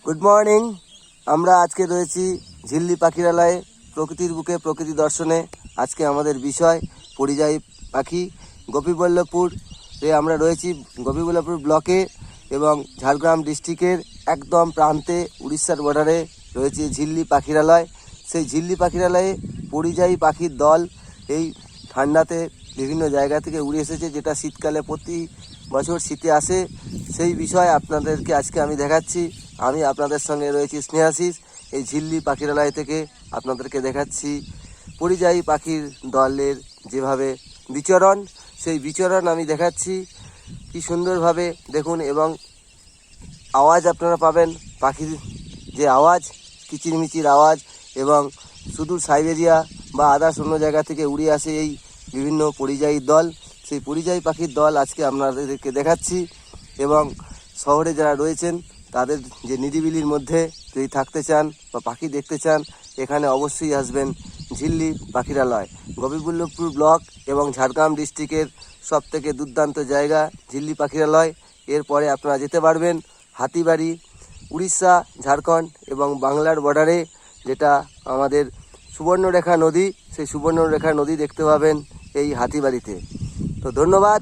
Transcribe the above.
Good morning. আমরা আজকে রয়েছি ঝিল্লি পাখিরালয়ে, প্রকৃতির বুকে প্রকৃতি দর্শনে। আজকে আমাদের বিষয় পরিযায়ী পাখি। গোপীবল্লভপুরে আমরা রয়েছি, গোপীবল্লভপুর ব্লকে এবং ঝাড়গ্রাম ডিস্ট্রিক্টের একদম প্রান্তে উড়িষ্যার বর্ডারে রয়েছে ঝিল্লি পাখিরালয়। সেই ঝিল্লি পাখিরালয়ে পরিযায়ী পাখির দল এই ঠান্ডাতে বিভিন্ন জায়গা থেকে উড়ে এসেছে, যেটা শীতকালে প্রতি বছর শীতে আসে। সেই বিষয় আপনাদেরকে আজকে আমি দেখাচ্ছি। আমি আপনাদের সঙ্গে রয়েছি স্নেহাশিস। এই ঝিল্লি পাখিরালয় থেকে আপনাদেরকে দেখাচ্ছি পরিযায়ী পাখির দলের যেভাবে বিচরণ, সেই বিচরণ আমি দেখাচ্ছি। কি সুন্দরভাবে দেখুন, এবং আওয়াজ আপনারা পাবেন, পাখির যে আওয়াজ, কিচিরমিচির আওয়াজ, এবং সুদূর সাইবেরিয়া বা আদার্স অন্য জায়গা থেকে উড়ে আসে এই বিভিন্ন পরিযায়ী দল। সেই পরিযায়ী পাখির দল আজকে আপনাদেরকে দেখাচ্ছি। এবং শহরে যারা রয়েছেন তাদের যে নিরিবিলির মধ্যে যদি থাকতে চান বা পাখি দেখতে চান, এখানে অবশ্যই আসবেন ঝিল্লি পাখিরালয়। গোপীবল্লভপুর ব্লক এবং ঝাড়গ্রাম ডিস্ট্রিক্টের সবথেকে দুর্দান্ত জায়গা ঝিল্লি পাখিরালয়। এরপরে আপনারা যেতে পারবেন হাতিবাড়ি, উড়িষ্যা, ঝাড়খণ্ড এবং বাংলার বর্ডারে, যেটা আমাদের সুবর্ণরেখা নদী। সেই সুবর্ণরেখা নদী দেখতে পাবেন এই হাতিবাড়িতে। তো ধন্যবাদ।